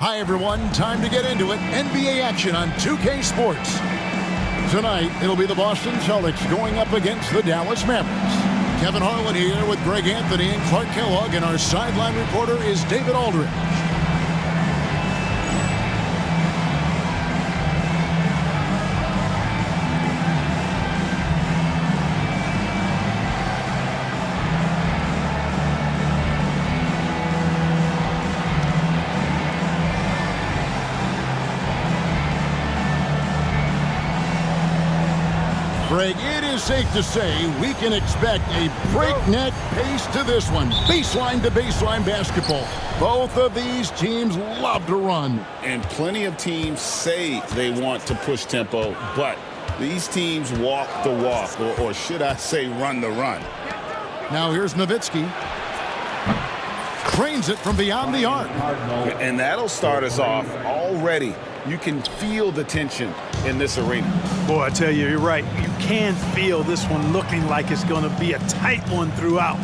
Hi, everyone. Time to get into it. NBA action on 2K Sports. Tonight, it'll be the Boston Celtics going up against the Dallas Mavericks. Kevin Harlan here with Greg Anthony and Clark Kellogg, and our sideline reporter is David Aldridge. Greg, it is safe to say we can expect a breakneck pace to this one. Baseline to baseline basketball. Both of these teams love to run. And plenty of teams say they want to push tempo, but these teams walk the walk, or should I say run the run. Now here's Nowitzki. Cranes it from beyond the arc. And that'll start us off already. You can feel the tension in this arena. Boy, I tell you, you're right. You can feel this one looking like it's going to be a tight one throughout.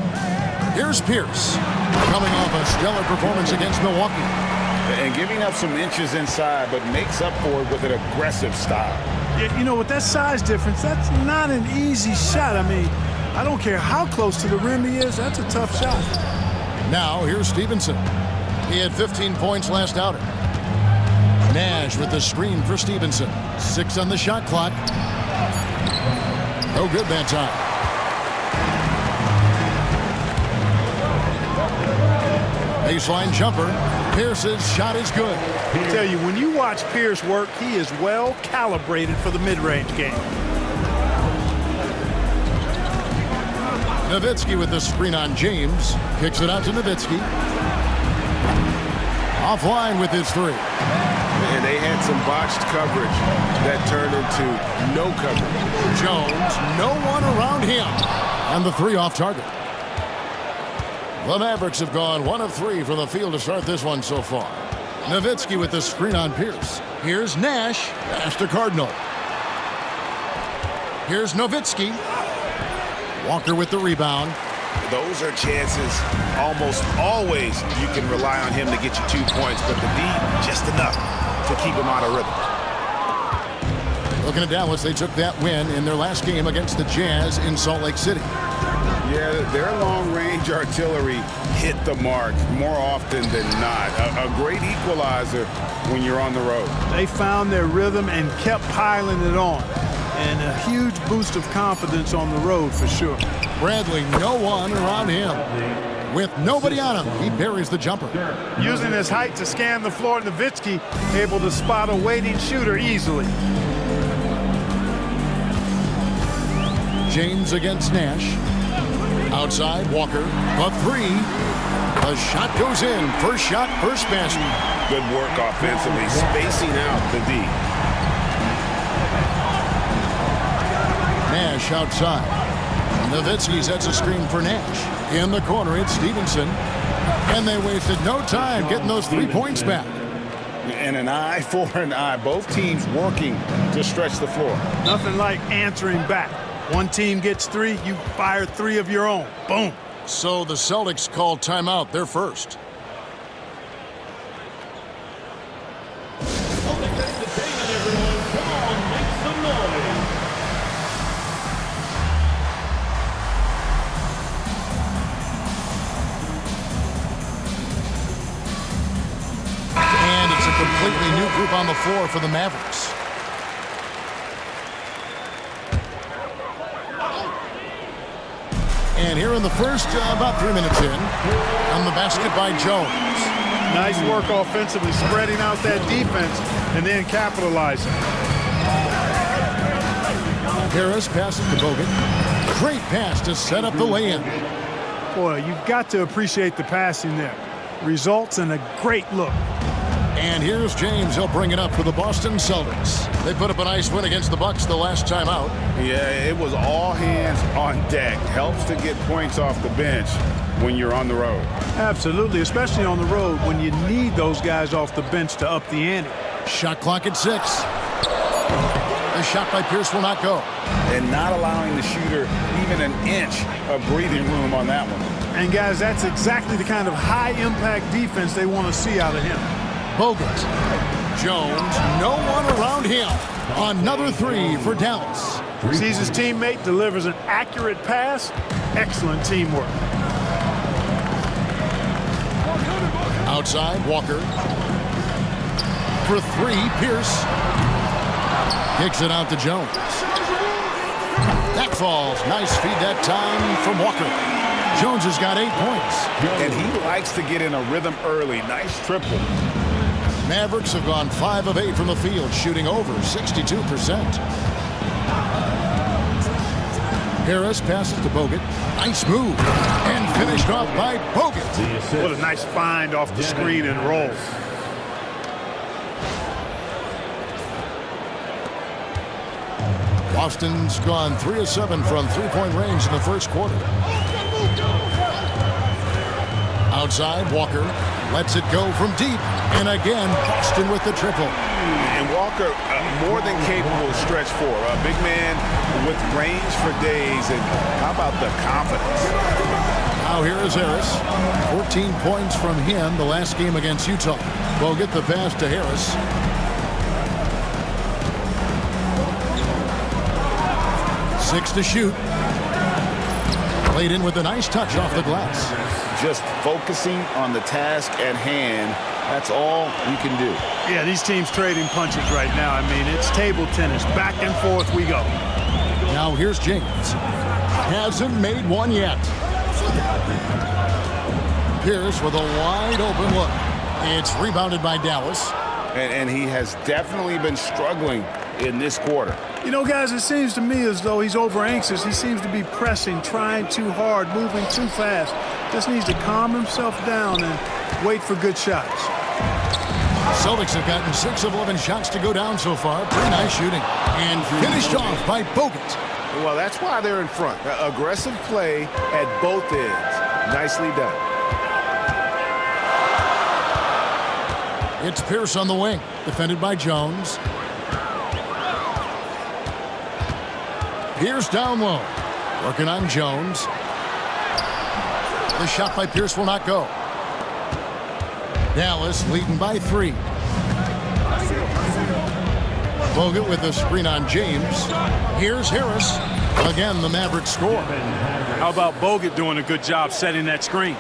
Here's Pierce, coming off a stellar performance against Milwaukee. And giving up some inches inside, but makes up for it with an aggressive style. Yeah, you know, with that size difference, that's not an easy shot. I mean, I don't care how close to the rim he is, that's a tough shot. Now, here's Stevenson. He had 15 points last outing. Nash with the screen for Stevenson. 6 on the shot clock. No good that time. Baseline jumper. Pierce's shot is good. I tell you, when you watch Pierce work, he is well calibrated for the mid-range game. Nowitzki with the screen on James. Kicks it out to Nowitzki. Offline with his three. And they had some botched coverage that turned into no coverage. Jones, no one around him. And the three off target. The Mavericks have gone 1 of 3 from the field to start this one so far. Nowitzki with the screen on Pierce. Here's Nash. Pass to Cardinal. Here's Nowitzki. Walker with the rebound. Those are chances almost always you can rely on him to get you 2 points, but the D just enough to keep him out of rhythm. Looking at Dallas, they took that win in their last game against the Jazz in Salt Lake City. Yeah, their long-range artillery hit the mark more often than not. A great equalizer when you're on the road. They found their rhythm and kept piling it on. And a huge boost of confidence on the road for sure. Bradley, no one around him. With nobody on him, he buries the jumper. Using his height to scan the floor, Nowitzki able to spot a waiting shooter easily. James against Nash. Outside, Walker. A three. The shot goes in. First shot, first basket. Good work offensively, spacing out the D. Nash outside. Nowitzki sets a screen for Nash. In the corner, it's Stevenson. And they wasted no time getting those 3 points back. And an eye for an eye. Both teams working to stretch the floor. Nothing like answering back. One team gets 3, you fire 3 of your own. Boom. So the Celtics call timeout. They're first. And it's a completely new group on the floor for the Mavericks. And here in the first, about 3 minutes in, on the basket by Jones. Nice work offensively, spreading out that defense and then capitalizing. Harris passes to Bogut. Great pass to set up the lay-in. Boy, you've got to appreciate the passing there. Results in a great look. And here's James. He'll bring it up for the Boston Celtics. They put up a nice win against the Bucks the last time out. Yeah, it was all hands on deck. Helps to get points off the bench when you're on the road. Absolutely, especially on the road when you need those guys off the bench to up the ante. Shot clock at 6. The shot by Pierce will not go. And not allowing the shooter even an inch of breathing room on that one. And guys, that's exactly the kind of high-impact defense they want to see out of him. Bogut. Jones, no one around him. Another three for Dallas. Sees his teammate, delivers an accurate pass. Excellent teamwork. Outside, Walker. For three, Pierce. Kicks it out to Jones. That falls. Nice feed that time from Walker. Jones has got 8 points. And he likes to get in a rhythm early. Nice triple. Mavericks have gone 5 of 8 from the field, shooting over 62%. Harris passes to Bogut. Nice move. And finished off by Bogut. What a nice find off the screen and roll. Boston's gone 3 of 7 from three-point range in the first quarter. Outside, Walker lets it go from deep. And again, Boston with the triple. And Walker, more than capable stretch four. A big man with range for days. And how about the confidence? Now here is Harris. 14 points from him the last game against Utah. Bogut the pass to Harris. Six to shoot. Played in with a nice touch off the glass. Just focusing on the task at hand. That's all you can do. Yeah, these teams trading punches right now. I mean, it's table tennis. Back and forth we go. Now here's James. Hasn't made one yet. Pierce with a wide open look. It's rebounded by Dallas. And he has definitely been struggling in this quarter. You know, guys, it seems to me as though he's over anxious. He seems to be pressing, trying too hard, moving too fast. Just needs to calm himself down and wait for good shots. Celtics have gotten 6 of 11 shots to go down so far. Pretty nice shooting. And finished off by Bogut. Well, that's why they're in front. Aggressive play at both ends. Nicely done. It's Pierce on the wing, defended by Jones. Pierce down low, working on Jones. The shot by Pierce will not go. Dallas leading by 3. Bogut with a screen on James. Here's Harris. Again, the Mavericks score. How about Bogut doing a good job setting that screen?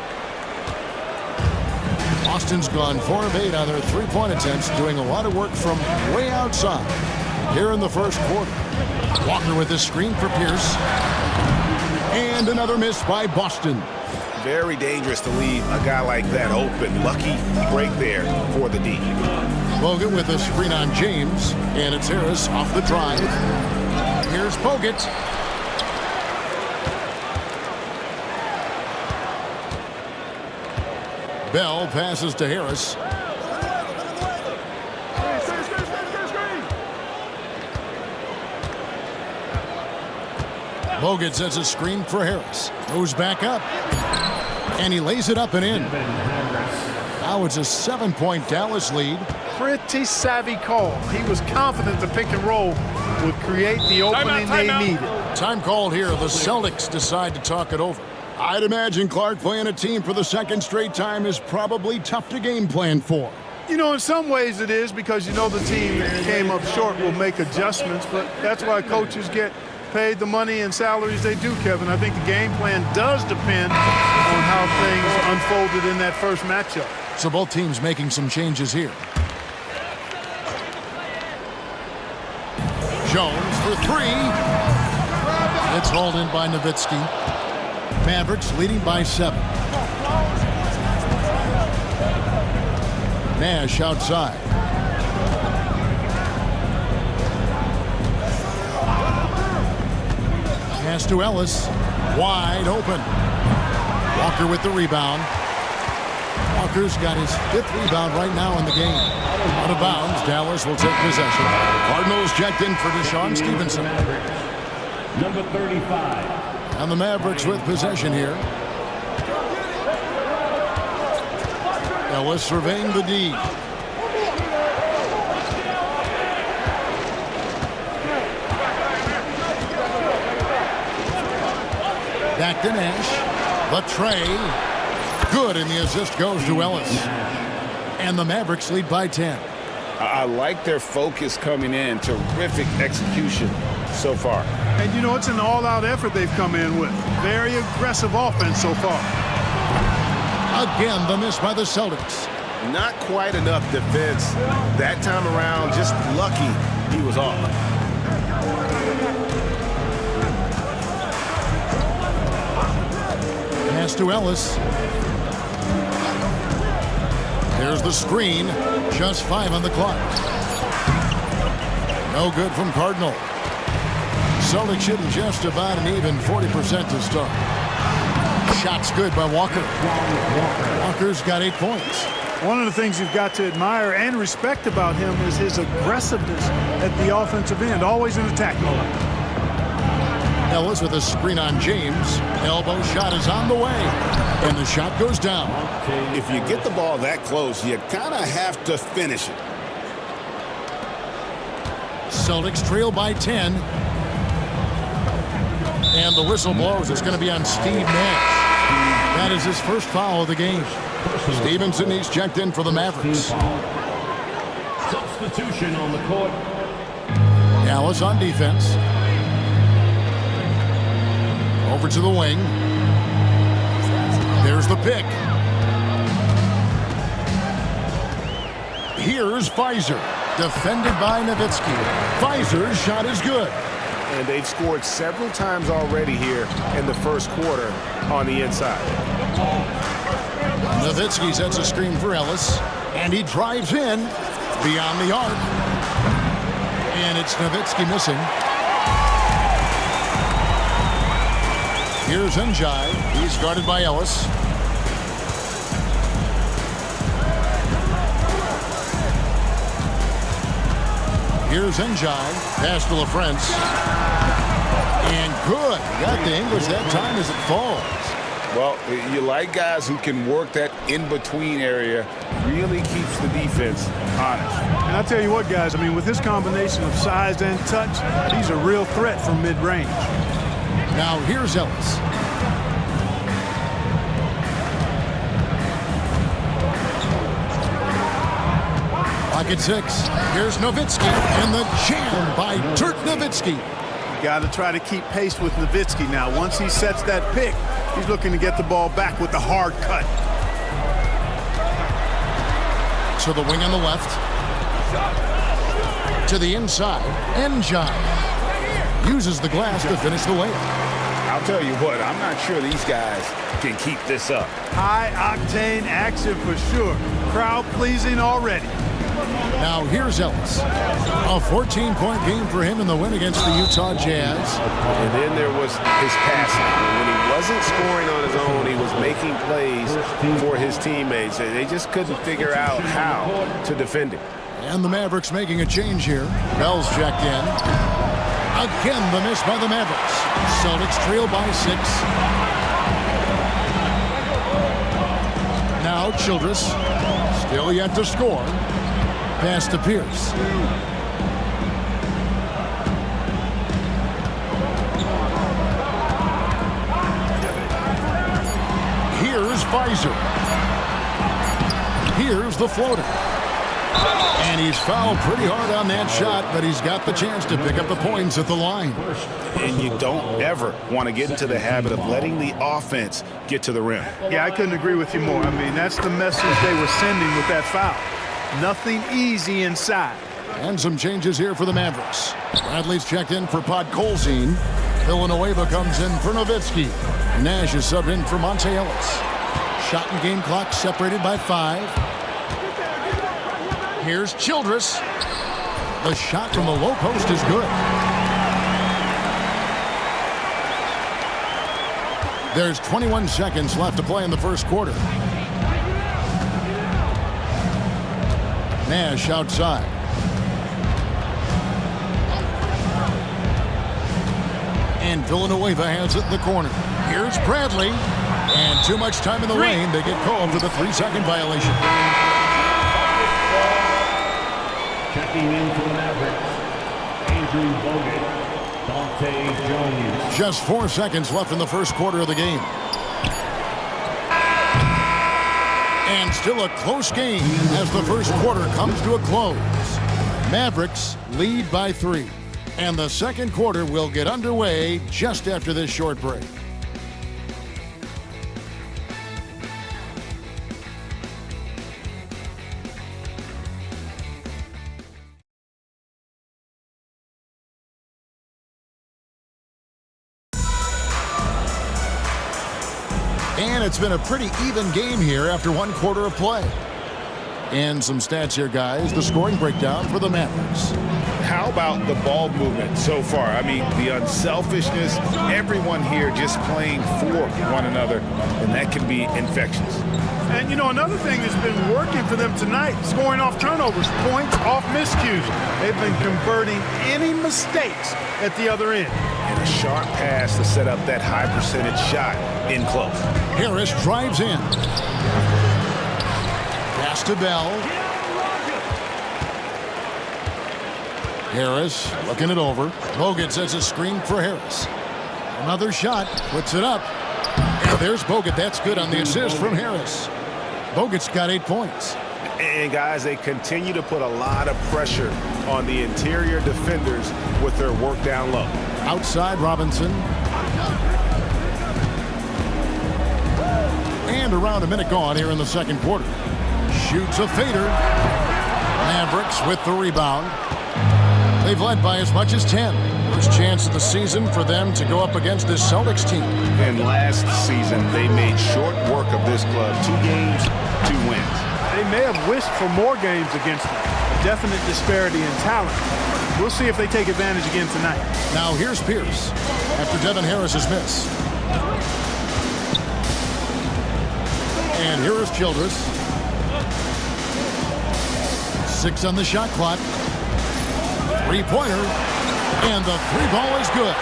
Boston's gone 4 of 8 on their three-point attempts, doing a lot of work from way outside here in the first quarter. Walker with a screen for Pierce. And another miss by Boston. Very dangerous to leave a guy like that open. Lucky break there for the D. Bogut with a screen on James. And it's Harris off the drive. Here's Bogut. Bell passes to Harris. Bogut sets a screen for Harris. Moves back up. And he lays it up and in. Now it's a 7-point Dallas lead. Pretty savvy call. He was confident the pick and roll would create the opening they needed. Time called here. The Celtics decide to talk it over. I'd imagine Clark playing a team for the second straight time is probably tough to game plan for. You know, in some ways it is, because you know the team that came up short will make adjustments, but that's why coaches get paid the money and salaries they do, Kevin. I think the game plan does depend on how things unfolded in that first matchup. So both teams making some changes here. Jones for 3. It's hauled in by Nowitzki. Mavericks leading by 7. Nash outside. Pass to Ellis. Wide open. Walker with the rebound. Walker's got his 5th rebound right now in the game. Out of bounds, Dallas will take possession. Cardinals checked in for Deshaun Stevenson. Number 35. And the Mavericks with possession here. Ellis surveying the D. Back to Nash. The tray. Good, and the assist goes to Ellis. And the Mavericks lead by 10. I like their focus coming in. Terrific execution so far. And, you know, it's an all-out effort they've come in with. Very aggressive offense so far. Again, the miss by the Celtics. Not quite enough defense that time around. Just lucky he was off. Pass to Ellis. There's the screen. Just 5 on the clock. No good from Cardinal. Celtics shooting just about an even 40% to start. Shot's good by Walker. Walker's got 8 points. One of the things you've got to admire and respect about him is his aggressiveness at the offensive end, always in attack mode. Ellis with a screen on James. Elbow shot is on the way. And the shot goes down. If you get the ball that close, you kind of have to finish it. Celtics trail by 10. And the whistle blows. It's going to be on Steve Nash. That is his first foul of the game. Stevenson, he's checked in for the Mavericks. Substitution on the court. Dallas on defense. Over to the wing. There's the pick. Here's Pfizer. Defended by Nowitzki. Pfizer's shot is good. And they've scored several times already here in the first quarter on the inside. Nowitzki sets a screen for Ellis. And he drives in beyond the arc. And it's Nowitzki missing. Here's Njai. He's guarded by Ellis. Here's Njai. Pass to LaFrance. And good. Got the English that time as it falls. Well, you like guys who can work that in-between area. Really keeps the defense honest. And I'll tell you what, guys, I mean, with his combination of size and touch, he's a real threat from mid-range. Now here's Ellis. Pocket 6. Here's Nowitzki. And the jam by Dirk Nowitzki. You got to try to keep pace with Nowitzki now. Once he sets that pick, he's looking to get the ball back with the hard cut. To the wing on the left. To the inside. Njai uses the glass to finish the layup. I'll tell you what, I'm not sure these guys can keep this up. High-octane action for sure. Crowd-pleasing already. Now here's Ellis. A 14-point game for him in the win against the Utah Jazz. And then there was his passing. When he wasn't scoring on his own, he was making plays for his teammates. They just couldn't figure out how to defend him. And the Mavericks making a change here. Bell's checked in. Again, the miss by the Mavericks. Celtics trail by 6. Now Childress. Still yet to score. Pass to Pierce. Here's Pfizer. Here's the floater. And he's fouled pretty hard on that shot, but he's got the chance to pick up the points at the line. And you don't ever want to get into the habit of letting the offense get to the rim. Yeah, I couldn't agree with you more. I mean, that's the message they were sending with that foul. Nothing easy inside. And some changes here for the Mavericks. Bradley's checked in for Podkolzin. Villanueva comes in for Nowitzki. Nash is subbed in for Monte Ellis. Shot and game clock separated by 5. Here's Childress. The shot from the low post is good. There's 21 seconds left to play in the first quarter. Nash outside. And Villanueva has it in the corner. Here's Bradley. And too much time in the lane. They get called for the 3-second violation. Checking in for the Mavericks, Andrew Bogut, Dante Jones. Just 4 seconds left in the first quarter of the game. And still a close game as the first quarter comes to a close. Mavericks lead by 3. And the second quarter will get underway just after this short break. And it's been a pretty even game here after one quarter of play. And some stats here, guys. The scoring breakdown for the Mavericks. How about the ball movement so far? I mean, the unselfishness, everyone here just playing for one another, and that can be infectious. And, you know, another thing that's been working for them tonight, scoring off turnovers, points off miscues. They've been converting any mistakes at the other end. And a sharp pass to set up that high percentage shot in close. Harris drives in. Pass to Bell. Harris looking it over. Bogut sets a screen for Harris. Another shot, puts it up. And there's Bogut. That's good on the assist from Harris. Bogut's got 8 points. And, guys, they continue to put a lot of pressure on the interior defenders with their work down low. Outside Robinson. And around a minute gone here in the second quarter. Shoots a fader. Mavericks with the rebound. They've led by as much as 10. First chance of the season for them to go up against this Celtics team. And last season, they made short work of this club. 2 games, 2 wins. They may have wished for more games against them. A definite disparity in talent. We'll see if they take advantage again tonight. Now here's Pierce after Devin Harris's miss. And here is Childress. 6 on the shot clock. 3-pointer. And the 3-ball is good.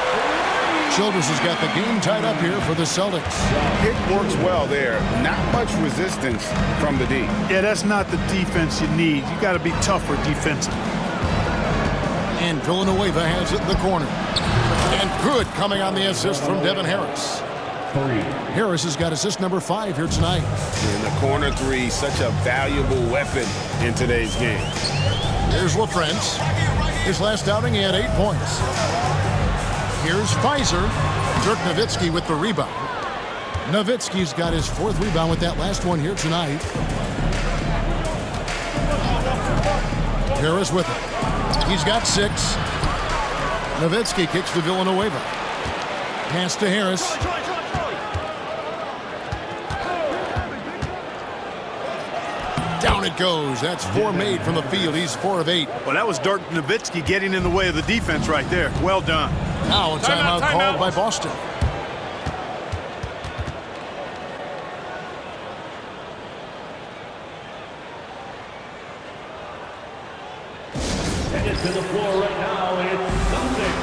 Childress has got the game tied up here for the Celtics. It works well there. Not much resistance from the D. Yeah, that's not the defense you need. You got to be tougher defensively. And Villanueva has it in the corner. And good coming on the assist from Devin Harris. Harris has got assist number 5 here tonight. In the corner 3, such a valuable weapon in today's game. Here's LaFrance. His last outing, he had 8 points. Here's Pfizer. Dirk Nowitzki with the rebound. Nowitzki's got his 4th rebound with that last one here tonight. Harris with it. He's got 6. Nowitzki kicks to Villanueva. Pass to Harris. Down it goes. That's 4 made from the field. He's 4 of 8. Well, that was Dirk Nowitzki getting in the way of the defense right there. Well done. Now a timeout called by Boston. Headed to the floor right now, it's Celtics.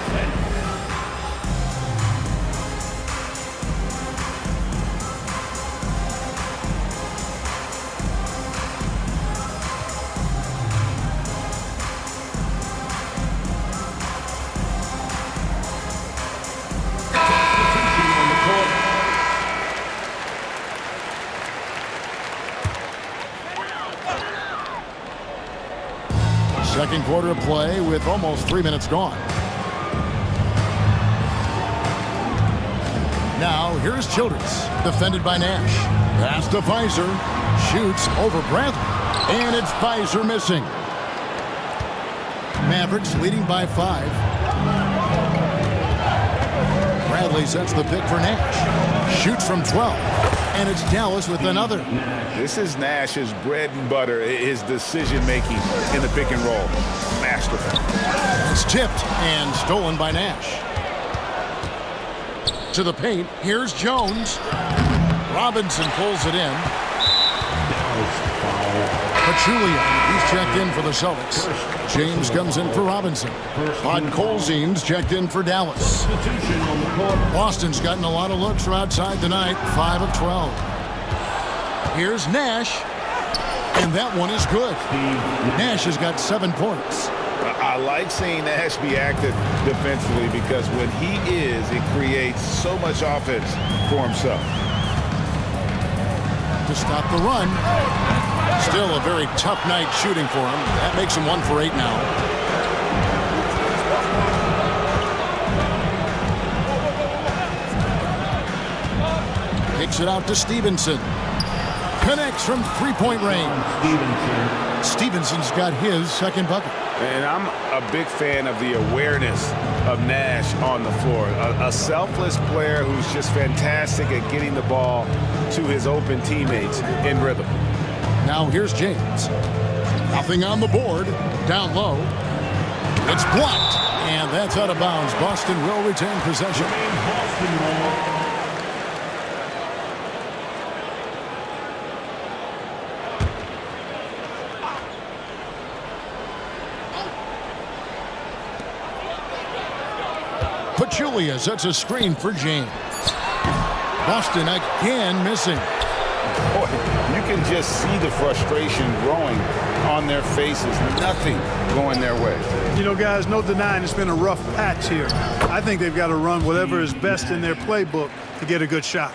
Second quarter of play with almost 3 minutes gone. Now here's Childress, defended by Nash. Pass to Pfizer, shoots over Bradley, and it's Pfizer missing. Mavericks leading by 5. Bradley sets the pick for Nash. Shoots from 12, and it's Dallas with another. This is Nash's bread and butter, his decision-making in the pick and roll. Masterful. It's tipped and stolen by Nash. To the paint, here's Jones. Robinson pulls it in. Pachulia, he's checked in for the Celtics. James comes in for Robinson. Podkolzin's checked in for Dallas. Boston's gotten a lot of looks from outside tonight, 5 of 12. Here's Nash, and that one is good. Nash has got 7 points. I like seeing Nash be active defensively because when he is, it creates so much offense for himself. to stop the run. Still a very tough night shooting for him. That makes him 1 for 8 now. Kicks it out to Stevenson. Connects from three-point range. Stevenson's got his second bucket. And I'm a big fan of the awareness of Nash on the floor. A selfless player who's just fantastic at getting the ball to his open teammates in rhythm. Now here's James. Nothing on the board. Down low. It's blocked. And that's out of bounds. Boston will retain possession. Pachulia sets a screen for James. Boston again missing. Boy, you can just see the frustration growing on their faces. Nothing going their way. You know, guys, no denying it's been a rough patch here. I think they've got to run whatever is best in their playbook to get a good shot.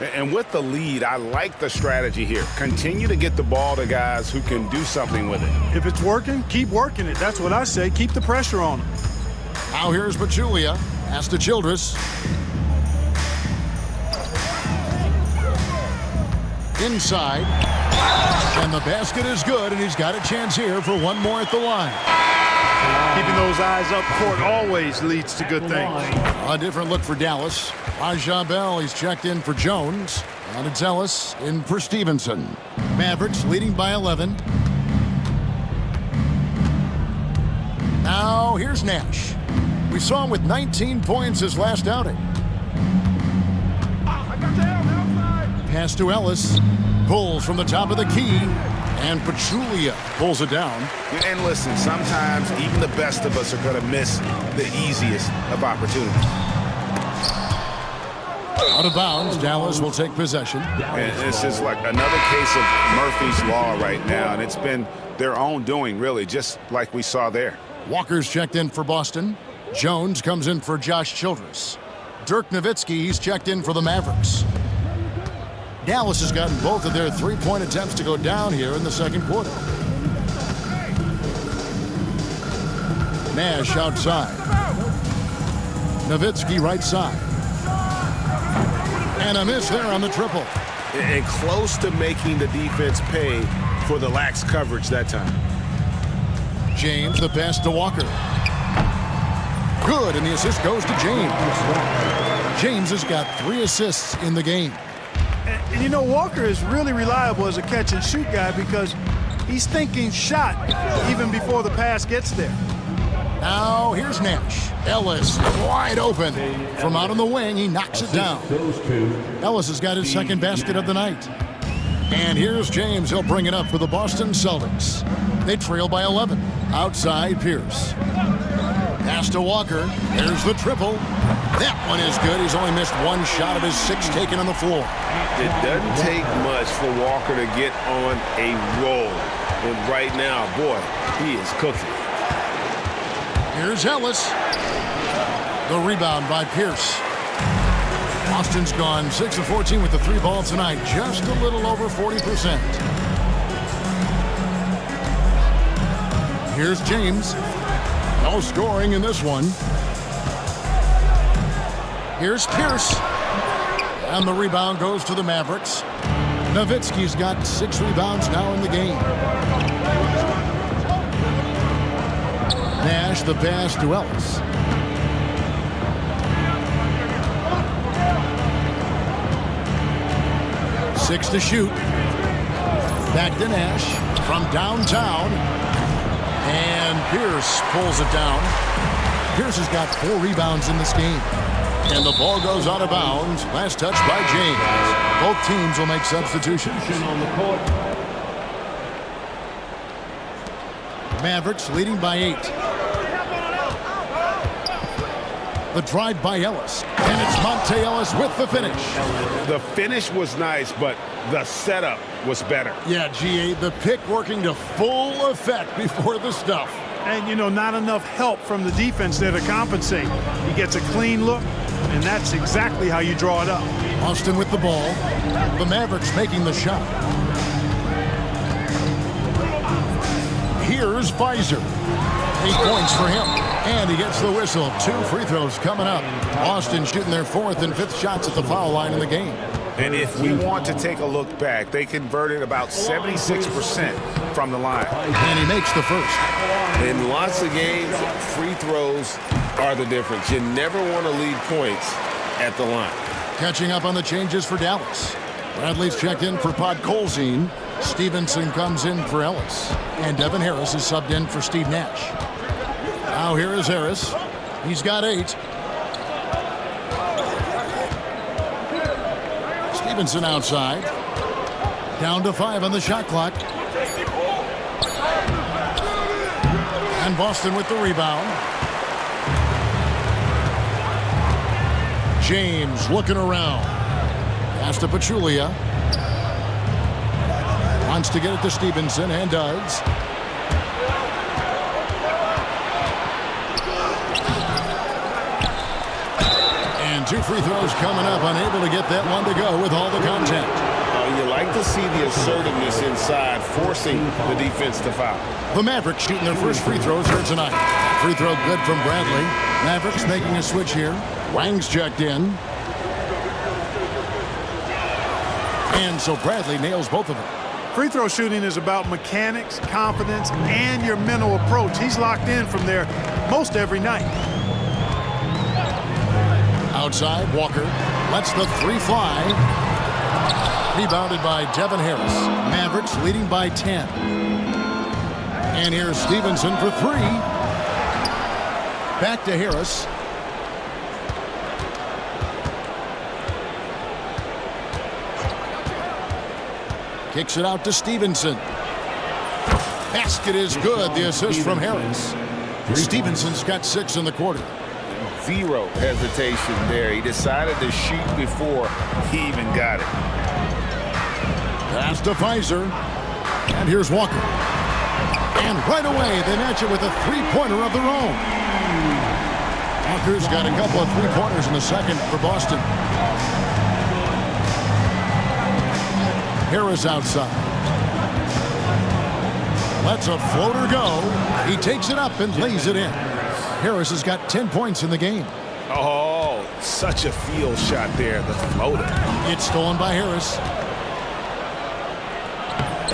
And with the lead, I like the strategy here. Continue to get the ball to guys who can do something with it. If it's working, keep working it. That's what I say. Keep the pressure on them. Now here's Pachulia. Pass to Childress. Inside. And the basket is good, and he's got a chance here for one more at the line. Keeping those eyes up court always leads to good things. A different look for Dallas. Raja Bell, he's checked in for Jones. And it's Ellis in for Stevenson. Mavericks leading by 11. Now here's Nash. We saw him with 19 points his last outing. Pass to Ellis. Pulls from the top of the key. And Pachulia pulls it down. And listen, sometimes even the best of us are going to miss the easiest of opportunities. Out of bounds, Dallas will take possession. And this is like another case of Murphy's Law right now, and it's been their own doing, really, just like we saw there. Walker's checked in for Boston. Jones comes in for Josh Childress. Dirk Nowitzki, he's checked in for the Mavericks. Dallas has gotten both of their three-point attempts to go down here in the second quarter. Nash outside. Nowitzki right side. And a miss there on the triple. And close to making the defense pay for the lax coverage that time. James, the pass to Walker. Good, and the assist goes to James. James has got 3 assists in the game. And you know, Walker is really reliable as a catch-and-shoot guy because he's thinking shot even before the pass gets there. Now here's Nash. Ellis wide open. From out on the wing, he knocks it down. Ellis has got his second basket of the night. And here's James. He'll bring it up for the Boston Celtics. They trail by 11. Outside, Pierce. Pass to Walker. There's the triple. That one is good. He's only missed 1 shot of his 6 taken on the floor. It doesn't take much for Walker to get on a roll. And right now, boy, he is cooking. Here's Ellis. The rebound by Pierce. Boston's gone 6 of 14 with the 3 ball tonight. Just a little over 40%. Here's James. No scoring in this one. Here's Pierce. And the rebound goes to the Mavericks. Nowitzki's got 6 rebounds now in the game. Nash, the pass to Ellis. Six to shoot. Back to Nash from downtown. And Pierce pulls it down. Pierce has got 4 rebounds in this game. And the ball goes out of bounds. Last touch by James. Both teams will make substitutions. Mavericks leading by 8. The drive by Ellis. And it's Monte Ellis with the finish. The finish was nice, but the setup was better. Yeah, GA, the pick working to full effect before the stuff. And, you know, not enough help from the defense there to compensate. He gets a clean look, and that's exactly how you draw it up. Austin with the ball. The Mavericks making the shot. Here's Pfizer. 8 points for him. And he gets the whistle. 2 free throws coming up. Austin shooting their 4th and 5th shots at the foul line in the game. And if we want to take a look back, they converted about 76% from the line. And he makes the first. In lots of games, free throws are the difference. You never want to lead points at the line. Catching up on the changes for Dallas. Bradley's checked in for Podkolzin. Stevenson comes in for Ellis. And Devin Harris is subbed in for Steve Nash. Now here is Harris. He's got 8. Stevenson outside. Down to 5 on the shot clock. And Boston with the rebound. James looking around. Pass to Pachulia. Wants to get it to Stevenson and does. And 2 free throws coming up. Unable to get that one to go with all the contact. You like to see the assertiveness inside, forcing the defense to foul. The Mavericks shooting their first free throws here tonight. Free throw good from Bradley. Mavericks making a switch here. Wang's checked in. And so Bradley nails both of them. Free throw shooting is about mechanics, confidence, and your mental approach. He's locked in from there most every night. Outside, Walker lets the 3 fly. Rebounded by Devin Harris. Mavericks leading by 10. And here's Stevenson for 3. Back to Harris. Kicks it out to Stevenson. Basket is good. The assist from Harris. Stevenson's got 6 in the quarter. Zero hesitation there. He decided to shoot before he even got it. Pass to Pfizer. And here's Walker. And right away, they match it with a 3-pointer of their own. Walker's got a couple of 3-pointers in the second for Boston. Harris outside. Lets a floater go. He takes it up and lays it in. Harris has got 10 points in the game. Oh, such a field shot there, the floater. It's stolen by Harris.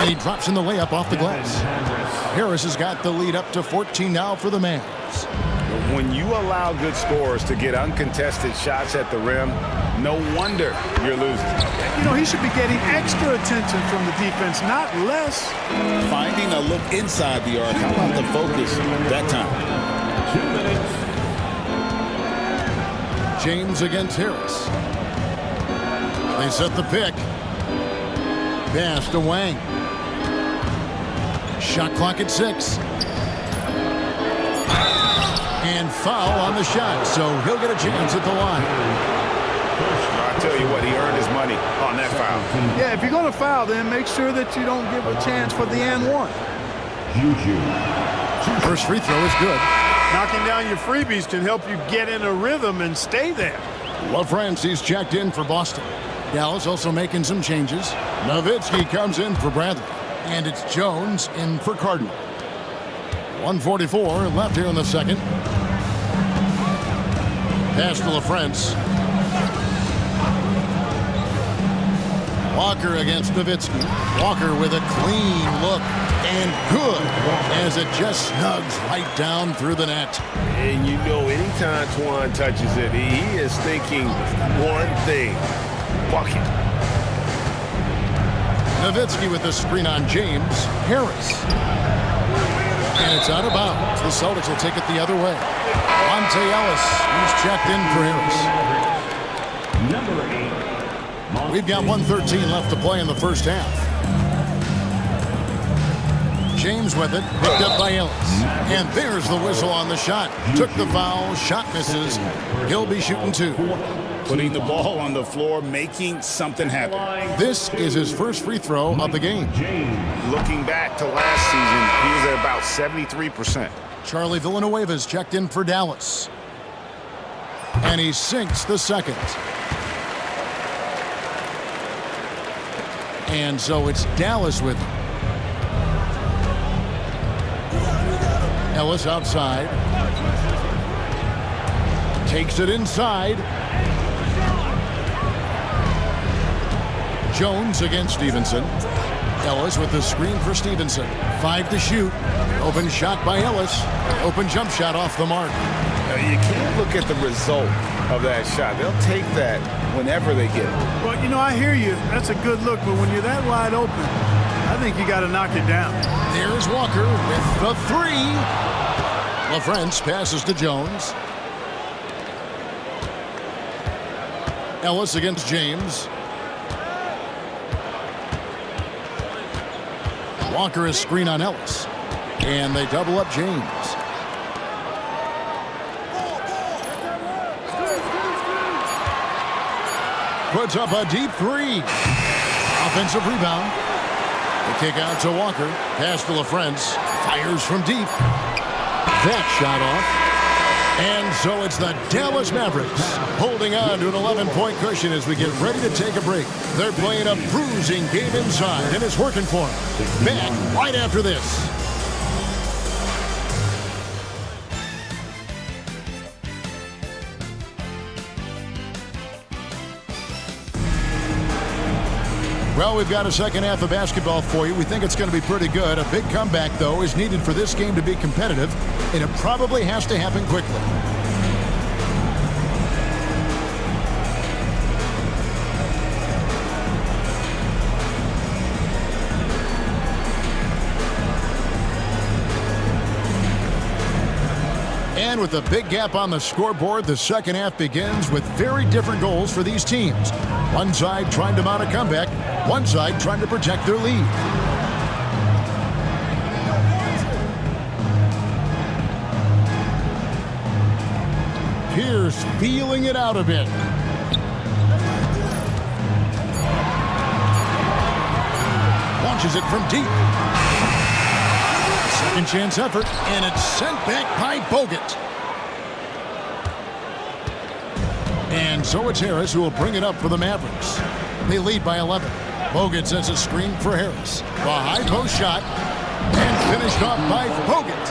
And he drops in the layup off the glass. Harris has got the lead up to 14 now for the Mavs. When you allow good scorers to get uncontested shots at the rim, no wonder you're losing. You know, he should be getting extra attention from the defense, not less. Finding a look inside the arc. How about the focus that time? 2 minutes. James against Harris. They set the pick. Pass to Wang. Shot clock at 6. And foul on the shot, so he'll get a chance at the line. I tell you what, he earned his money on that foul. Yeah, if you're going to foul, then make sure that you don't give a chance for the and one. First free throw is good. Knocking down your freebies can help you get in a rhythm and stay there. LaFrancis checked in for Boston. Dallas also making some changes. Nowitzki comes in for Bradley. And it's Jones in for Cardinal. 1:44 left here in the second. Pass to LaFrance. Walker against Nowitzki. Walker with a clean look and good as it just snugs right down through the net. And you know, anytime Twan touches it, he is thinking one thing: bucket. Nowitzki with the screen on James. Harris. And it's out of bounds. The Celtics will take it the other way. Monte Ellis, who's checked in for Harris. Number 8. We've got 1:13 left to play in the first half. James with it, picked up by Ellis. And there's the whistle on the shot. Took the foul, shot misses. He'll be shooting 2. Putting the ball on the floor, making something happen. This is his first free throw of the game. Looking back to last season, he was at about 73%. Charlie Villanueva's checked in for Dallas. And he sinks the second. And so it's Dallas with him. Ellis outside. Takes it inside. Jones against Stevenson. Ellis with the screen for Stevenson. 5 to shoot. Open shot by Ellis. Open jump shot off the mark. You can't look at the result of that shot. They'll take that whenever they get it. Well, you know, I hear you. That's a good look, but when you're that wide open, I think you got to knock it down. There's Walker with the 3. LaFrance passes to Jones. Ellis against James. Walker is screen on Ellis. And they double up James. Puts up a deep 3. Offensive rebound. The kick out to Walker. Pass to LaFrance. Fires from deep. That shot off. And so it's the Dallas Mavericks holding on to an 11-point cushion as we get ready to take a break. They're playing a bruising game inside, and it's working for them. Back right after this. Well, we've got a second half of basketball for you. We think it's going to be pretty good. A big comeback, though, is needed for this game to be competitive, and it probably has to happen quickly. And with a big gap on the scoreboard, the second half begins with very different goals for these teams. One side trying to mount a comeback, one side trying to protect their lead. Pierce feeling it out a bit. Launches it from deep. Second chance effort, and it's sent back by Bogut. And so it's Harris who will bring it up for the Mavericks. They lead by 11. Bogut sends a screen for Harris. The high post shot, and finished off by Bogut.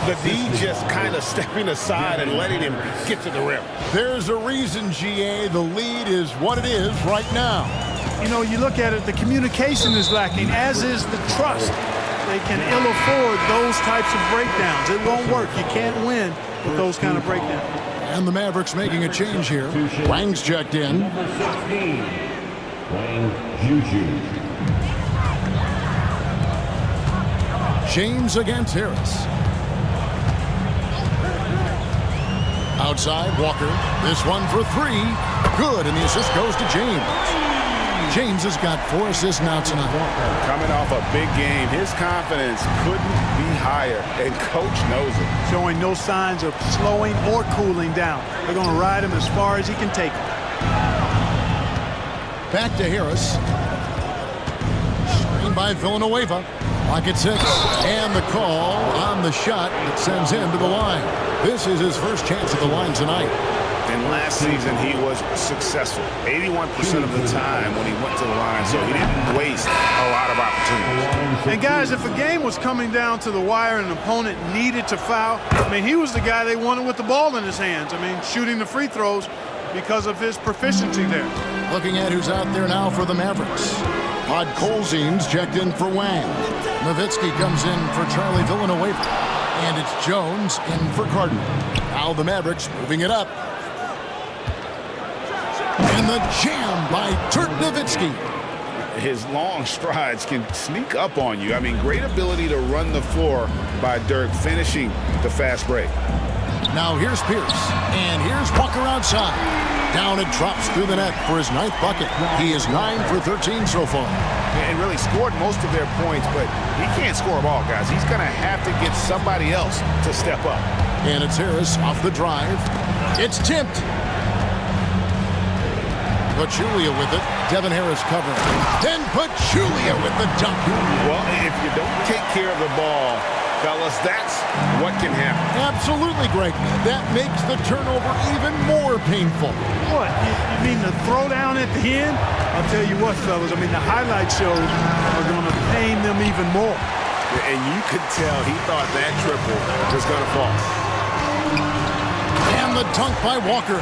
The D just kind of stepping aside and letting him get to the rim. There's a reason, GA, the lead is what it is right now. You know, you look at it, the communication is lacking, as is the trust. They can ill afford those types of breakdowns. It won't work. You can't win with those kind of breakdowns. And the Mavericks making a change here. Wang's checked in. Number 16, Wang Juju. James against Harris. Outside, Walker. This one for 3. Good, and the assist goes to James. James has got 4 assists now tonight. Coming off a big game, his confidence couldn't be higher, and coach knows it. Showing no signs of slowing or cooling down. They're going to ride him as far as he can take him. Back to Harris. Screen by Villanueva. Clock at 6. And the call on the shot that sends him to the line. This is his first chance at the line tonight. And last season, he was successful 81% of the time when he went to the line, so he didn't waste a lot of opportunities. And guys, if a game was coming down to the wire and an opponent needed to foul, I mean, he was the guy they wanted with the ball in his hands. I mean, shooting the free throws because of his proficiency there. Looking at who's out there now for the Mavericks. Podkolzin's checked in for Wang. Nowitzki comes in for Charlie Villanueva. And it's Jones in for Cardinal. Now the Mavericks moving it up. And the jam by Dirk Nowitzki. His long strides can sneak up on you. I mean, great ability to run the floor by Dirk, finishing the fast break. Now here's Pierce, and here's Walker outside. Down it drops through the net for his 9th bucket. He is 9 for 13 so far. And really scored most of their points, but he can't score them all, guys. He's going to have to get somebody else to step up. And it's Harris off the drive. It's tipped. Pachulia with it. Devin Harris covering. Then Pachulia with the dunk. Well, if you don't take care of the ball Fellas, that's what can happen. Absolutely, Greg. That makes the turnover even more painful. What? You mean the throwdown at the end? I'll tell you what, fellas. I mean, the highlight shows are going to pain them even more. And you could tell he thought that triple was going to fall. And the dunk by Walker.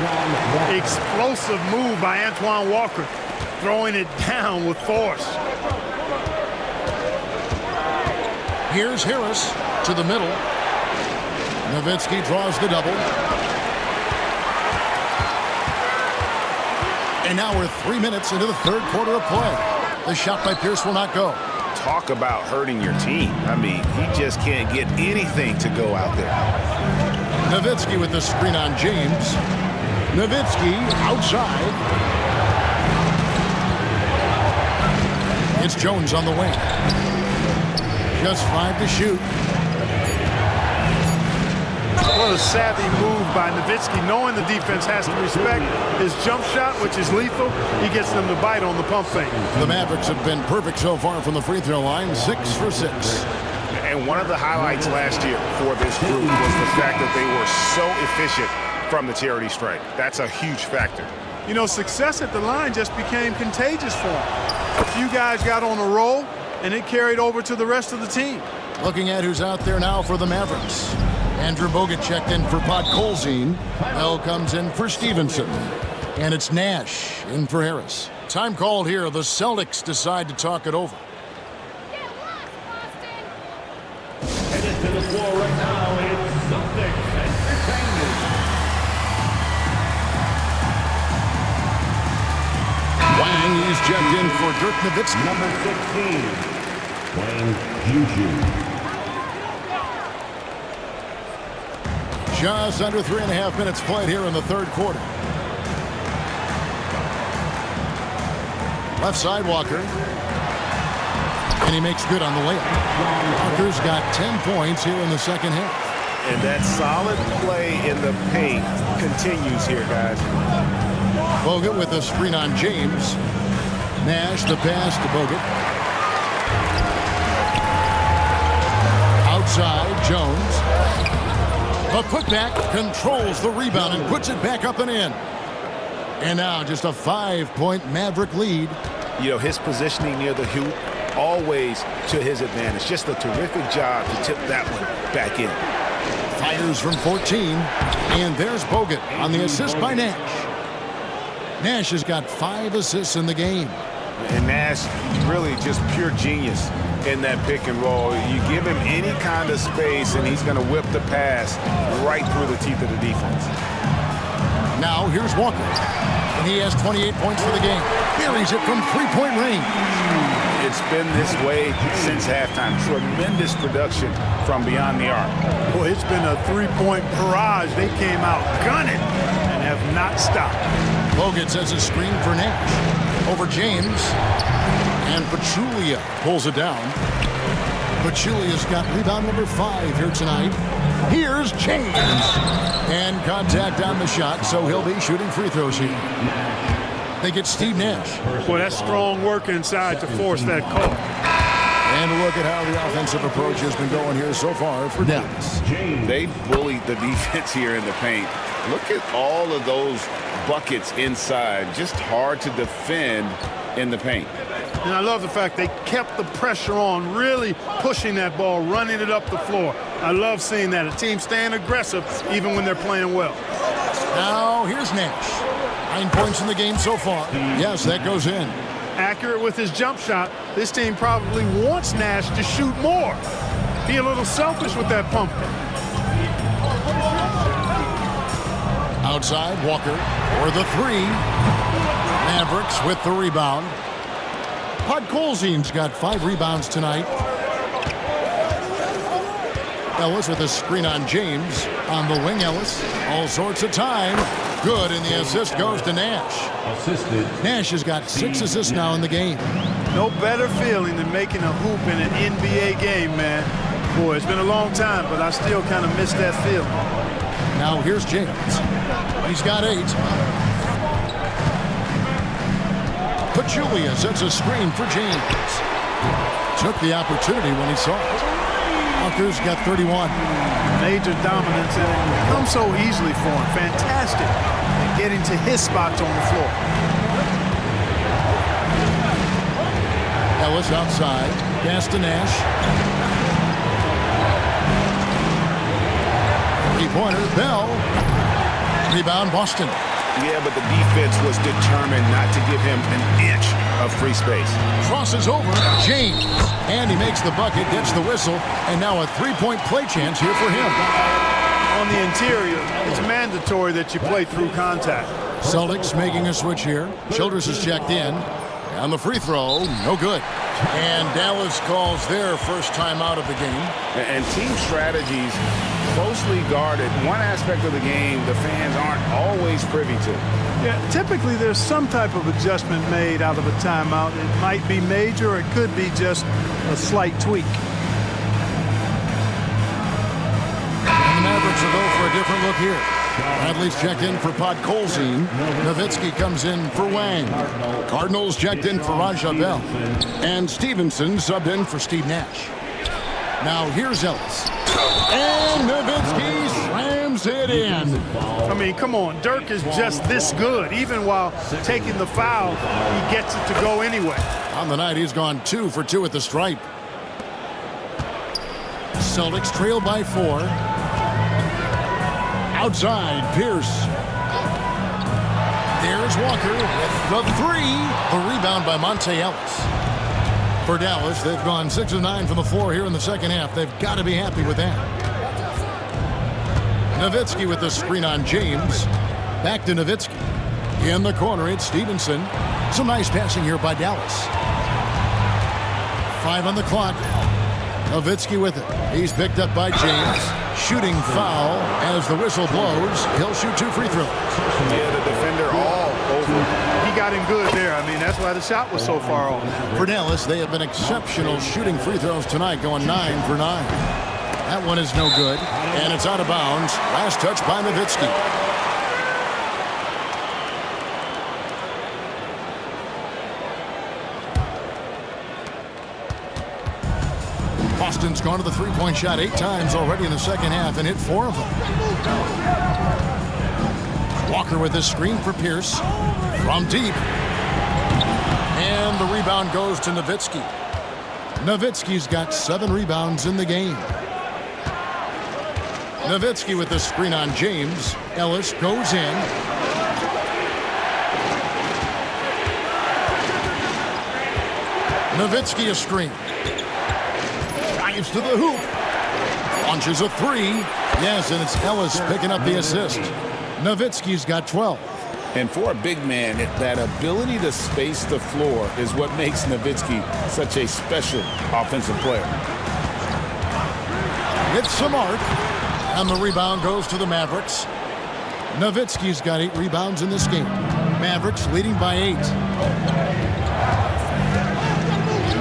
Explosive move by Antoine Walker, throwing it down with force. Here's Harris to the middle. Nowitzki draws the double. And now we're 3 minutes into the third quarter of play. The shot by Pierce will not go. Talk about hurting your team. I mean, he just can't get anything to go out there. Nowitzki with the screen on James. Nowitzki outside. It's Jones on the wing. Just 5 to shoot. What a savvy move by Nowitzki, knowing the defense has to respect his jump shot, which is lethal. He gets them to bite on the pump fake. The Mavericks have been perfect so far from the free throw line, 6 for 6. And one of the highlights last year for this group was the fact that they were so efficient from the charity stripe. That's a huge factor. You know, success at the line just became contagious for him. A few guys got on a roll, and it carried over to the rest of the team. Looking at who's out there now for the Mavericks. Andrew Bogut checked in for Podkolzin. Bell comes in for Stevenson. And it's Nash in for Harris. Time called here. The Celtics decide to talk it over. Headed to the floor right now, it's Celtics Entertainment. Wang, he's checked in for Dirk Nowitzki. Number 16, Wayne Juju. Just under 3.5 minutes played here in the third quarter. Left side, Walker. And he makes good on the layup. Walker's got 10 points here in the second half. And that solid play in the paint continues here, guys. Bogut with a screen on James. Nash the pass to Bogut. Outside, Jones. A putback controls the rebound and puts it back up and in. And now just a 5-point Maverick lead. You know, his positioning near the hoop, always to his advantage. Just a terrific job to tip that one back in. Fires from 14. And there's Bogut on the assist by Nash. Nash has got 5 assists in the game. And Nash, really just pure genius in that pick and roll. You give him any kind of space, and he's going to whip the pass right through the teeth of the defense. Now here's Walker. And he has 28 points for the game. Buries it from 3-point range. It's been this way since halftime. Tremendous production from beyond the arc. Boy, it's been a 3-point barrage. They came out gunning and have not stopped. Bogut sets a screen for Nash. Over James. And Pachulia pulls it down. Pachulia's got rebound number 5 here tonight. Here's James. And contact on the shot, so he'll be shooting free throws here. They get Steve Nash. Boy, that's strong work inside to force that call. And look at how the offensive approach has been going here so far for Dallas. They bullied the defense here in the paint. Look at all of those buckets inside. Just hard to defend in the paint. And I love the fact they kept the pressure on, really pushing that ball, running it up the floor. I love seeing that. A team staying aggressive even when they're playing well. Now here's Nash. 9 points in the game so far. Yes, that goes in. Accurate with his jump shot. This team probably wants Nash to shoot more. Be a little selfish with that pump. Outside, Walker for the 3. Mavericks with the rebound. Podkolzin's got 5 rebounds tonight. Ellis with a screen on James. On the wing, Ellis. All sorts of time. Good, and the assist goes to Nash. Assisted. Nash has got 6 assists now in the game. No better feeling than making a hoop in an NBA game, man. Boy, it's been a long time, but I still kind of miss that feeling. Now here's James. He's got 8. Pachulia sets a screen for James. Took the opportunity when he saw it. Walker's got 31. Major dominance, and it comes so easily for him. Fantastic at getting to his spots on the floor. Ellis outside. Pass to Nash. Three-pointer. Bell. Rebound Boston. Yeah, but the defense was determined not to give him an inch of free space. Crosses over. James. And he makes the bucket, gets the whistle, and now a three-point play chance here for him. On the interior, it's mandatory that you play through contact. Celtics making a switch here. Childress is checked in. And the free throw, no good. And Dallas calls their first time out of the game. And team strategies closely guarded. One aspect of the game the fans aren't always privy to. Yeah, typically there's some type of adjustment made out of a timeout. It might be major, or it could be just a slight tweak. And the Mavericks will go for a different look here. Bradley's checked in for Podkolzin. Nowitzki comes in for Wang. Cardinals checked in for Raja Bell. And Stevenson subbed in for Steve Nash. Now here's Ellis. And Nowitzki slams it in. I mean, come on. Dirk is just this good. Even while taking the foul, he gets it to go anyway. On the night, he's gone 2 for 2 at the stripe. Celtics trail by 4. Outside, Pierce. There's Walker with the 3. The rebound by Monte Ellis. For Dallas, they've gone 6 of 9 from the floor here in the second half. They've got to be happy with that. Nowitzki with the screen on James. Back to Nowitzki. In the corner, it's Stevenson. Some nice passing here by Dallas. 5 on the clock. Nowitzki with it. He's picked up by James. Shooting foul as the whistle blows. He'll shoot 2 free throws. Yeah, the defender all over. He got him good there. I mean, that's why the shot was so far off. For Dallas, they have been exceptional shooting free throws tonight, going 9 for 9. That one is no good, and it's out of bounds. Last touch by Nowitzki. Boston's gone to the three-point shot 8 times already in the second half and hit 4 of them. Walker with his screen for Pierce from deep. And the rebound goes to Nowitzki. Nowitzki's got 7 rebounds in the game. Nowitzki with the screen on James. Ellis goes in. Nowitzki a screen. Drives to the hoop. Launches a 3. Yes, and it's Ellis picking up the assist. Nowitzki's got 12. And for a big man, that ability to space the floor is what makes Nowitzki such a special offensive player. It's some art. And the rebound goes to the Mavericks. Nowitzki's got 8 rebounds in this game. Mavericks leading by 8.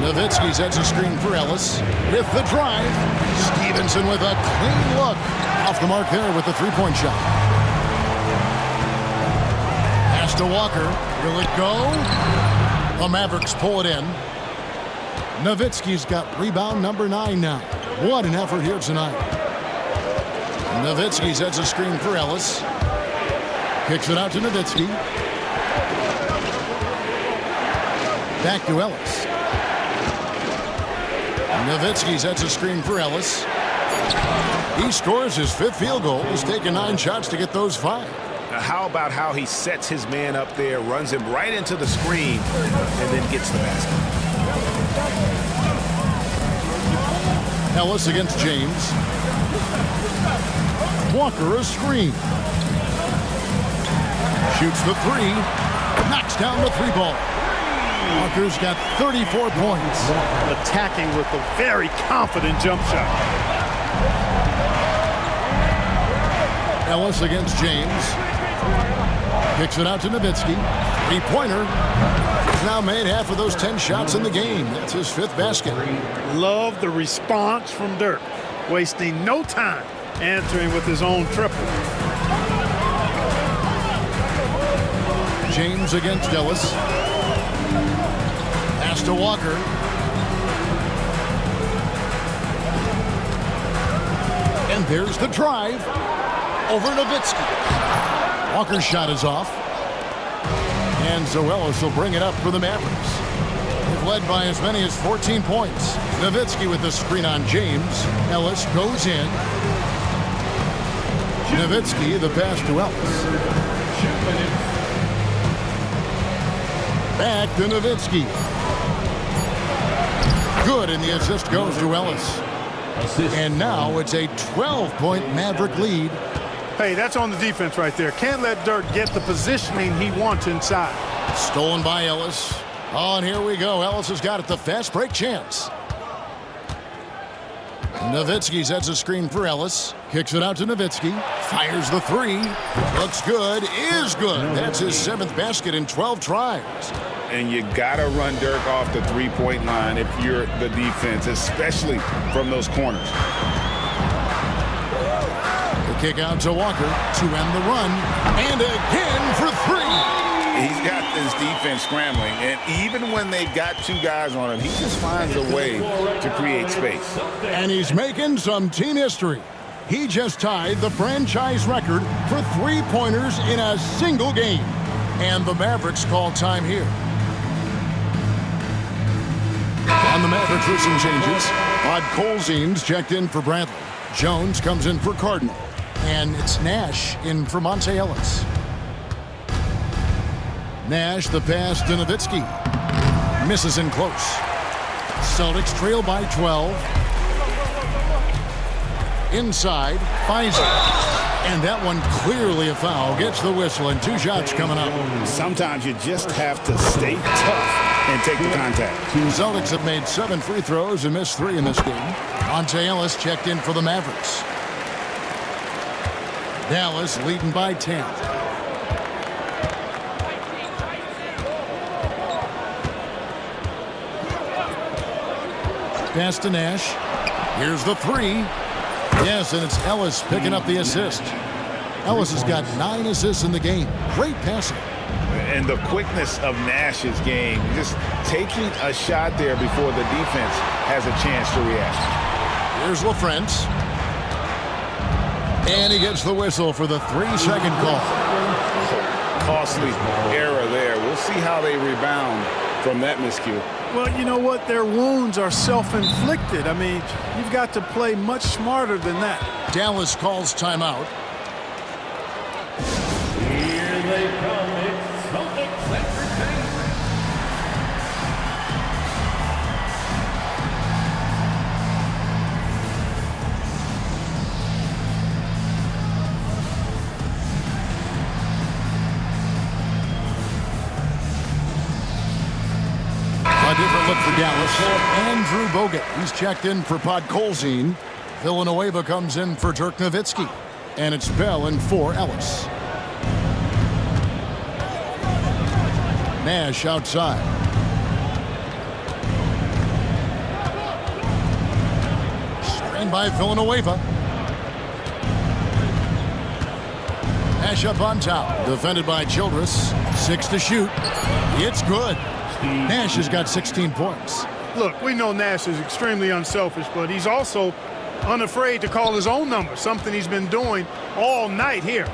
Nowitzki sets a screen for Ellis with the drive. Stevenson with a clean look. Off the mark there with the three-point shot. Pass to Walker. Will it go? The Mavericks pull it in. Nowitzki's got rebound number 9 now. What an effort here tonight. Nowitzki sets a screen for Ellis. Kicks it out to Nowitzki. Back to Ellis. Nowitzki sets a screen for Ellis. He scores his 5th field goal. He's taken 9 shots to get those 5. How about how he sets his man up there, runs him right into the screen, and then gets the basket. Ellis against James. Walker a screen. Shoots the 3. Knocks down the 3-ball. Walker's got 34 points. Attacking with a very confident jump shot. Ellis against James. Kicks it out to Nowitzki. 3-pointer. He's now made half of those 10 shots in the game. That's his 5th basket. Love the response from Dirk. Wasting no time answering with his own triple. James against Ellis. Pass to Walker. And there's the drive over Nowitzki. Walker's shot is off. And so Ellis will bring it up for the Mavericks. They've led by as many as 14 points. Nowitzki with the screen on James. Ellis goes in. Nowitzki, the pass to Ellis. Back to Nowitzki. Good, and the assist goes to Ellis. And now it's a 12-point Maverick lead. Hey, that's on the defense right there. Can't let Dirk get the positioning he wants inside. Stolen by Ellis. Oh, and here we go. Ellis has got it, the fast break chance. Nowitzki sets a screen for Ellis. Kicks it out to Nowitzki. Fires the three. Looks good. Is good. That's his 7th basket in 12 tries. And you got to run Dirk off the three-point line if you're the defense, especially from those corners. The kick out to Walker to end the run. And again for three. He's got this defense scrambling, and even when they've got 2 guys on him, he just finds a way to create space. And he's making some team history. He just tied the franchise record for three-pointers in a single game. And the Mavericks call time here. On the Mavericks with some changes, Colzine's checked in for Bradley. Jones comes in for Cardinal. And it's Nash in for Monte Ellis. Nash, the pass to Nowitzki. Misses in close. Celtics trail by 12. Inside, finds it. And that one clearly a foul. Gets the whistle and 2 shots coming up. Sometimes you just have to stay tough and take the contact. Celtics have made 7 free throws and missed 3 in this game. Monte Ellis checked in for the Mavericks. Dallas leading by 10. Pass to Nash. Here's the three. Yes, and it's Ellis picking up the assist. Ellis has got 9 assists in the game. Great passing. And the quickness of Nash's game, just taking a shot there before the defense has a chance to react. Here's LaFrance. And he gets the whistle for the 3-second call. Costly error there. We'll see how they rebound from that miscue. Well, you know what? Their wounds are self-inflicted. I mean, you've got to play much smarter than that. Dallas calls timeout. Here they come. It's Celtics entertainment. A different look for Dallas. Andrew Bogut. He's checked in for Colzine. Villanueva comes in for Dirk Nowitzki. And it's Bell in for Ellis. Nash outside. Screen by Villanueva. Nash up on top. Defended by Childress. 6 to shoot. It's good. Nash has got 16 points. Look, we know Nash is extremely unselfish, but he's also unafraid to call his own number, something he's been doing all night here.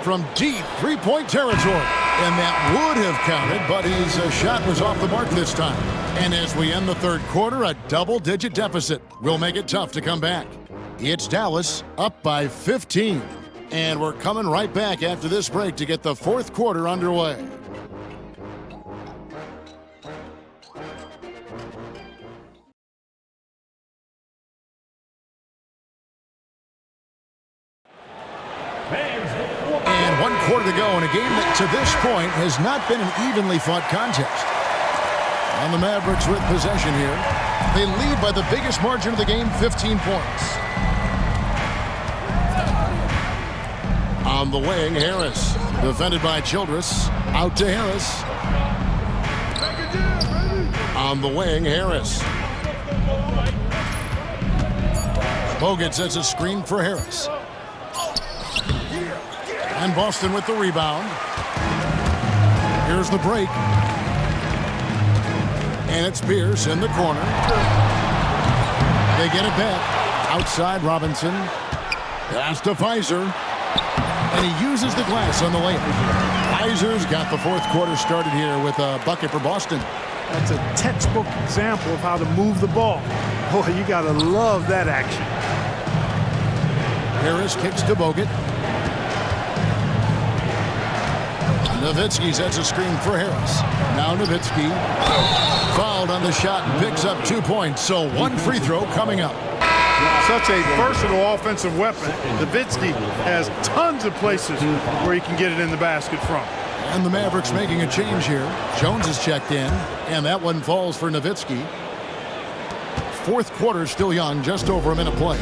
From deep three-point territory. And that would have counted, but his shot was off the mark this time. And as we end the 3rd quarter, a double-digit deficit will make it tough to come back. It's Dallas up by 15. And we're coming right back after this break to get the 4th quarter underway. And 1 quarter to go in a game that to this point has not been an evenly fought contest. And the Mavericks with possession here. They lead by the biggest margin of the game, 15 points. On the wing, Harris. Defended by Childress. Out to Harris. On the wing, Harris. Bogut sets a screen for Harris. And Boston with the rebound. Here's the break. And it's Pierce in the corner. They get it back. Outside Robinson. Pass to Pfizer. And he uses the glass on the layup. Pfizer's got the fourth quarter started here with a bucket for Boston. That's a textbook example of how to move the ball. Boy, you got to love that action. Harris kicks to Bogut. Nowitzki sets a screen for Harris. Now Nowitzki fouled on the shot and picks up 2 points. So one free throw coming up. Such a versatile offensive weapon. Nowitzki has tons of places where he can get it in the basket from. And the Mavericks making a change here. Jones is checked in, and that one falls for Nowitzki. Fourth quarter still young, just over a minute play.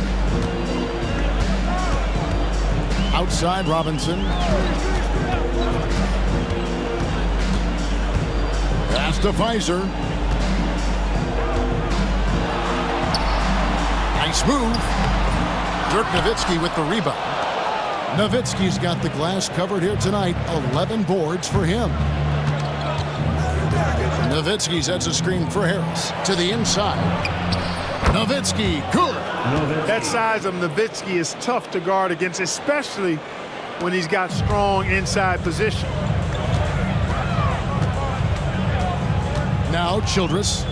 Outside Robinson. Pass to Pfizer. Nice move. Dirk Nowitzki with the rebound. Nowitzki's got the glass covered here tonight. 11 boards for him. Nowitzki sets a screen for Harris. To the inside. Nowitzki, good. That size of Nowitzki is tough to guard against, especially when he's got strong inside position. Now Childress.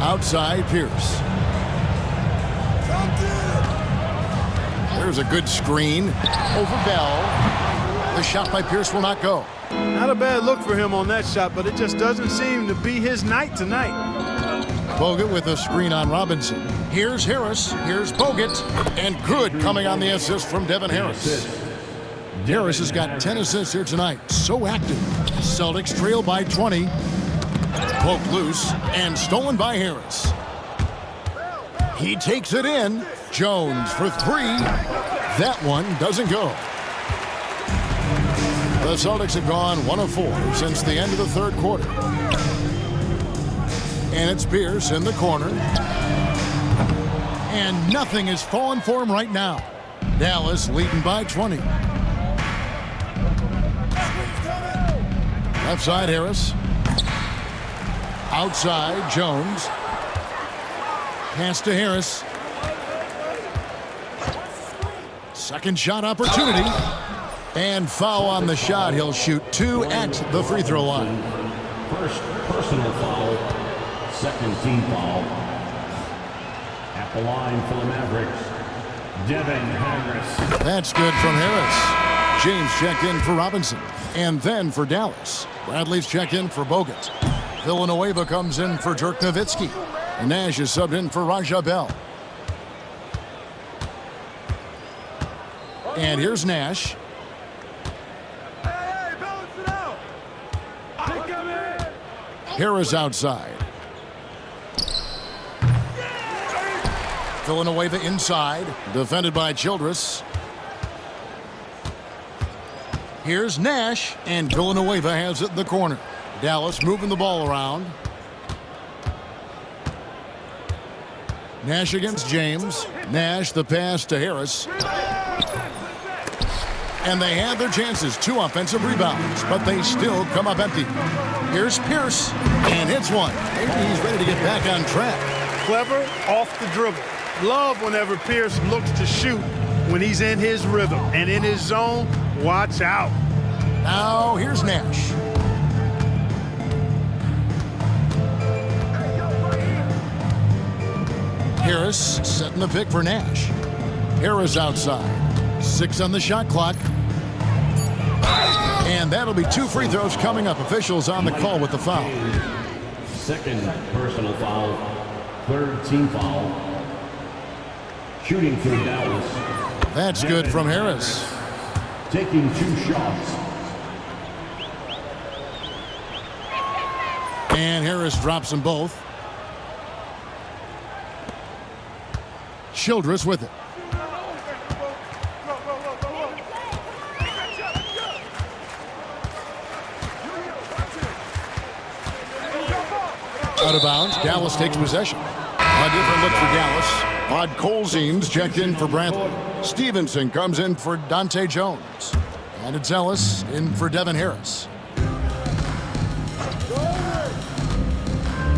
Outside Pierce. There's a good screen over Bell. The shot by Pierce will not go. Not a bad look for him on that shot, but it just doesn't seem to be his night tonight. Bogut with a screen on Robinson. Here's Harris. Here's Bogut. And good coming on the assist from Devin Harris. Harris has got 10 assists here tonight. So active. Celtics trail by 20. Poked loose and stolen by Harris. He takes it in. Jones for three. That one doesn't go. The Celtics have gone 1 of 4 since the end of the third quarter. And it's Pierce in the corner. And nothing is falling for him right now. Dallas leading by 20. Left side Harris. Outside Jones. Pass to Harris. Second shot opportunity. And foul on the shot. He'll shoot 2 at the free throw line. First personal foul, second team foul. At the line for the Mavericks, Devin Harris. That's good from Harris. James checked in for Robinson. And then for Dallas. Bradley's checked in for Bogut. Villanueva comes in for Dirk Nowitzki. Nash is subbed in for Raja Bell. And here's Nash. Harris outside. Villanueva inside. Defended by Childress. Here's Nash. And Villanueva has it in the corner. Dallas moving the ball around. Nash against James. Nash the pass to Harris. And they had their chances. 2 offensive rebounds, but they still come up empty. Here's Pierce, and hits one. Maybe he's ready to get back on track. Clever off the dribble. Love whenever Pierce looks to shoot when he's in his rhythm. And in his zone, watch out. Now here's Nash. Harris setting the pick for Nash. Harris outside. 6 on the shot clock. And that'll be 2 free throws coming up. Officials on the call with the foul. Second personal foul, third team foul. Shooting for Dallas. That's good from Harris. Taking 2 shots. And Harris drops them both. Childress with it. Out of bounds. Dallas takes possession. A different look for Dallas. Rod Colzines checked in for Bradley. Stevenson comes in for Dante Jones. And it's Ellis in for Devin Harris.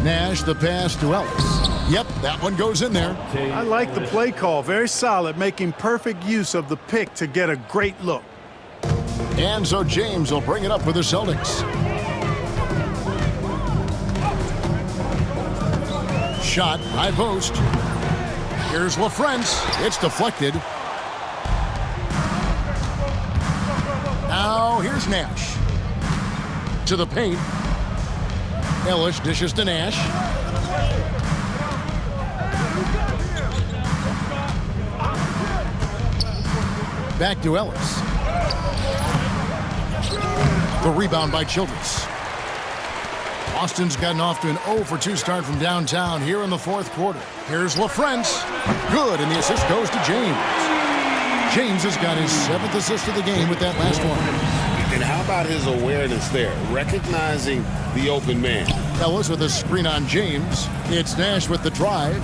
Nash the pass to Ellis. Yep, that one goes in there. I like the play call. Very solid, making perfect use of the pick to get a great look. And so James will bring it up for the Celtics. Shot, high post. Here's LaFrance. It's deflected. Now here's Nash. To the paint. Ellis dishes to Nash. Back to Ellis. The rebound by Childress. Boston's gotten off to an 0-for-2 start from downtown here in the fourth quarter. Here's LaFrance. Good, and the assist goes to James. James has got his 7th assist of the game with that last one. And how about his awareness there, recognizing the open man? Ellis with a screen on James. It's Nash with the drive.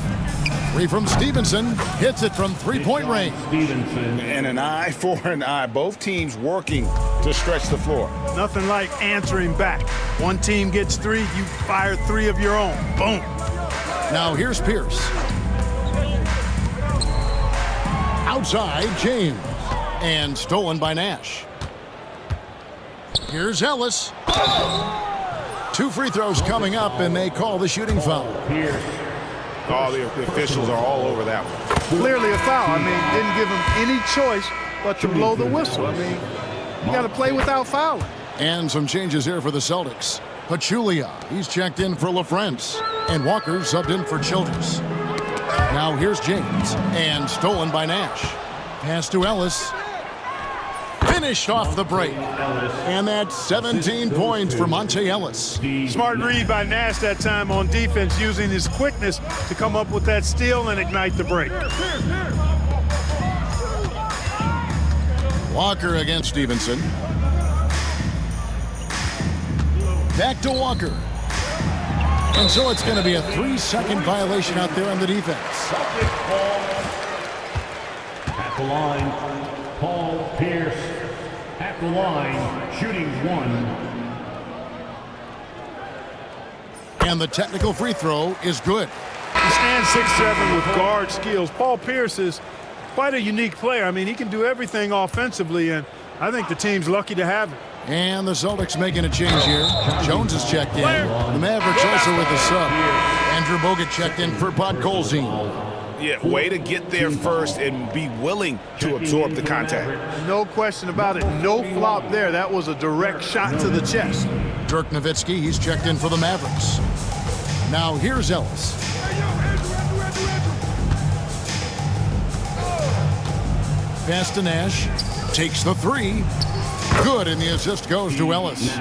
Free from Stevenson. Hits it from three-point range. And an eye for an eye. Both teams working to stretch the floor. Nothing like answering back. One team gets 3, you fire 3 of your own. Boom. Now here's Pierce. Outside, James. And stolen by Nash. Here's Ellis. 2 free throws coming up, and they call the shooting foul. Oh, the officials are all over that one. Clearly a foul. I mean, didn't give him any choice but to blow the whistle. I mean, you got to play without fouling. And some changes here for the Celtics. Pachulia, he's checked in for LaFrance. And Walker subbed in for Childress. Now here's James. And stolen by Nash. Pass to Ellis. Finished off the break. And that's 17 points for Monte Ellis. Smart read by Nash that time on defense, using his quickness to come up with that steal and ignite the break. Walker against Stevenson. Back to Walker. And so it's going to be a 3-second violation out there on the defense. At the line, Paul Pierce. At the line, shooting 1. And the technical free throw is good. He stands 6'7" with guard skills. Paul Pierce is quite a unique player. I mean, he can do everything offensively, and I think the team's lucky to have him. And the Celtics making a change here. Jones is checked in. The Mavericks also with a sub. Andrew Bogut checked in for Podkolzin. Yeah, way to get there first and be willing to absorb the contact. No question about it. No flop there. That was a direct shot to the chest. Dirk Nowitzki, he's checked in for the Mavericks. Now here's Ellis. Pass to Nash. Takes the 3. Good, and the assist goes to Ellis.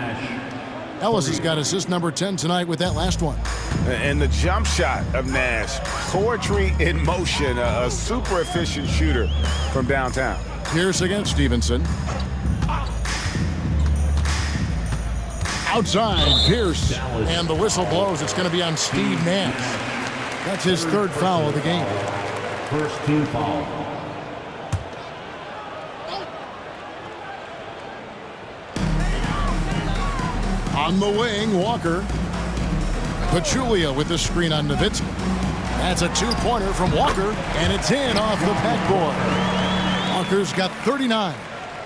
Ellis has got assist number 10 tonight with that last one. And the jump shot of Nash, poetry in motion, a super efficient shooter from downtown. Pierce against Stevenson. Outside, Pierce. And the whistle blows. It's going to be on Steve Nash. That's his 3rd foul of the game. First team foul. On the wing, Walker. Pachulia with the screen on Nowitzki. That's a 2-pointer from Walker, and it's in off the backboard. Walker's got 39.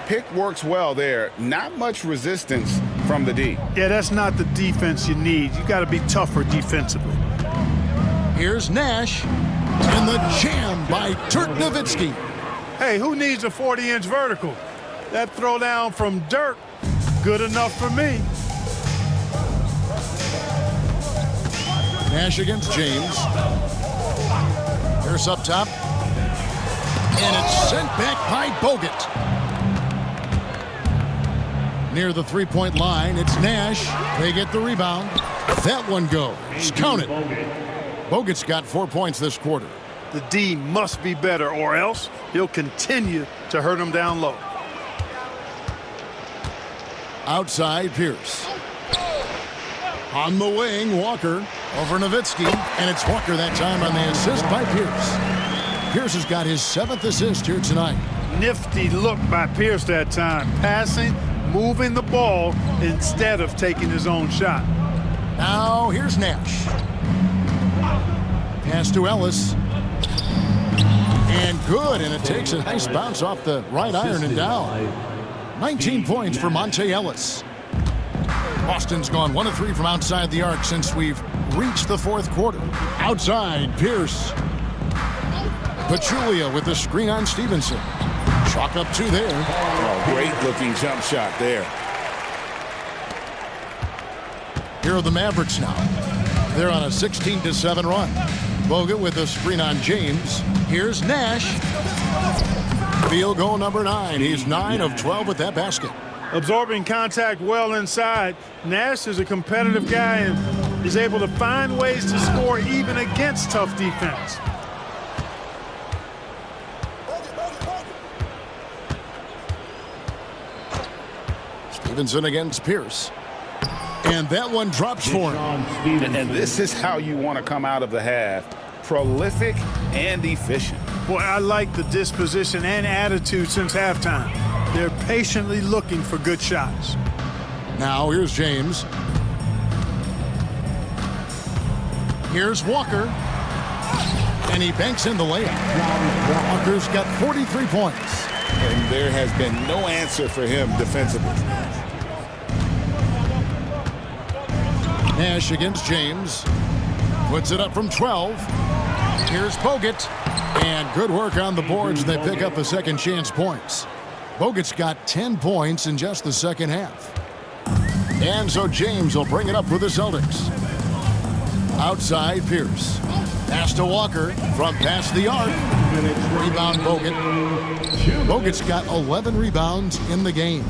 Pick works well there. Not much resistance from the D. Yeah, that's not the defense you need. You got to be tougher defensively. Here's Nash, and the jam by Dirk Nowitzki. Hey, who needs a 40-inch vertical? That throwdown from Dirk, good enough for me. Nash against James. Pierce up top. And it's sent back by Bogut. Near the 3-point line, it's Nash. They get the rebound. That one goes. Count it. Bogut's got 4 points this quarter. The D must be better, or else he'll continue to hurt him down low. Outside, Pierce. On the wing, Walker over Nowitzki, and it's Walker that time on the assist by Pierce. Pierce has got his 7th assist here tonight. Nifty look by Pierce that time, passing, moving the ball instead of taking his own shot. Now here's Nash. Pass to Ellis. And good, and it takes a nice bounce off the right iron and down. 19 points for Monte Ellis. Boston's gone 1 of 3 from outside the arc since we've reached the fourth quarter. Outside, Pierce. Pachulia with the screen on Stevenson. Chalk up 2 there. Oh, great looking jump shot there. Here are the Mavericks now. They're on a 16-7 run. Bogut with a screen on James. Here's Nash. Field goal number 9. He's 9 of 12 with that basket. Absorbing contact well inside. Nash is a competitive guy and is able to find ways to score even against tough defense. Stevenson against Pierce. And that one drops for him. And this is how you want to come out of the half. Prolific and efficient. Boy, I like the disposition and attitude since halftime. They're patiently looking for good shots. Now here's James. Here's Walker. And he banks in the layup. Walker's got 43 points. And there has been no answer for him defensively. Nash against James. Puts it up from 12. Here's Bogut. And good work on the boards. They pick up the second chance points. Bogut's got 10 points in just the second half. And so James will bring it up for the Celtics. Outside, Pierce. Pass to Walker from past the arc. Rebound Bogut. Bogut's got 11 rebounds in the game.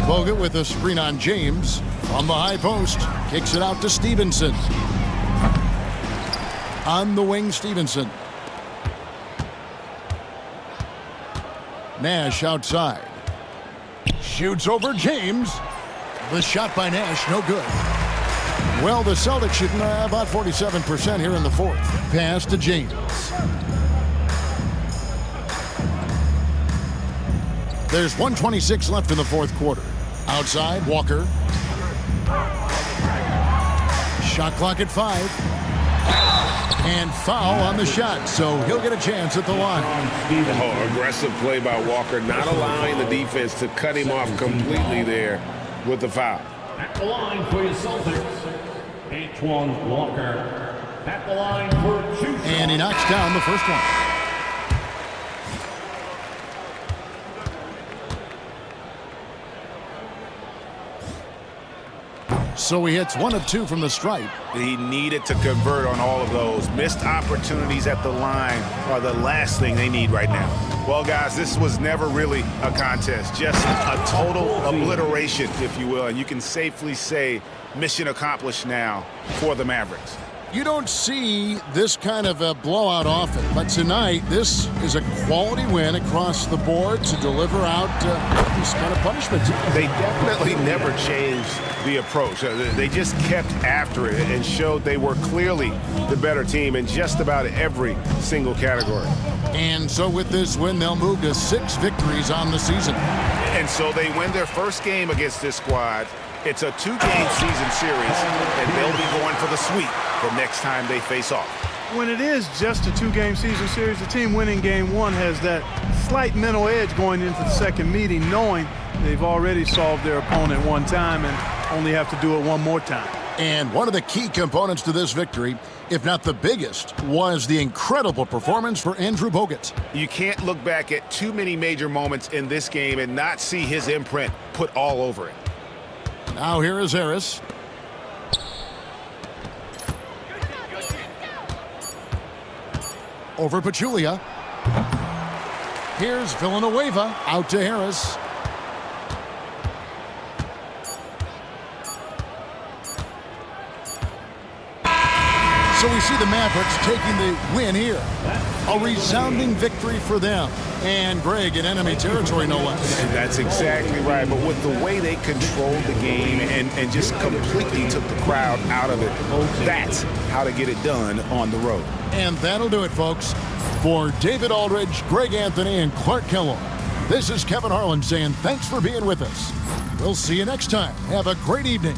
Bogut with a screen on James. From the high post. Kicks it out to Stevenson. On the wing, Stevenson. Nash outside. Shoots over James. The shot by Nash, no good. Well, the Celtics shooting about 47% here in the fourth. Pass to James. There's 1:26 left in the fourth quarter. Outside, Walker. Shot clock at 5. And foul on the shot, so he'll get a chance at the line. Oh, aggressive play by Walker, not allowing the defense to cut him off completely there with the foul. At the line for your Celtics, Antoine Walker. At the line for 2 shots. And he knocks down the first one. So he hits 1 of 2 from the stripe. He needed to convert on all of those. Missed opportunities at the line are the last thing they need right now. Well, guys, this was never really a contest. Just a total obliteration, if you will. And you can safely say mission accomplished now for the Mavericks. You don't see this kind of a blowout often, but tonight this is a quality win across the board to deliver out these kind of punishments. They definitely never changed the approach. They just kept after it and showed they were clearly the better team in just about every single category. And so with this win, they'll move to 6 victories on the season. And so they win their first game against this squad. It's a 2-game season series, and they'll be going for the sweep the next time they face off. When it is just a 2-game season series, the team winning game 1 has that slight mental edge going into the second meeting, knowing they've already solved their opponent one time and only have to do it one more time. And one of the key components to this victory, if not the biggest, was the incredible performance for Andrew Bogut. You can't look back at too many major moments in this game and not see his imprint put all over it. Now here is Harris. Over Pachulia. Here's Villanueva out to Harris. So we see the Mavericks taking the win here. A resounding victory for them. And Greg in enemy territory, no less. And that's exactly right. But with the way they controlled the game and just completely took the crowd out of it, that's how to get it done on the road. And that'll do it, folks. For David Aldridge, Greg Anthony, and Clark Kellogg, this is Kevin Harlan saying thanks for being with us. We'll see you next time. Have a great evening.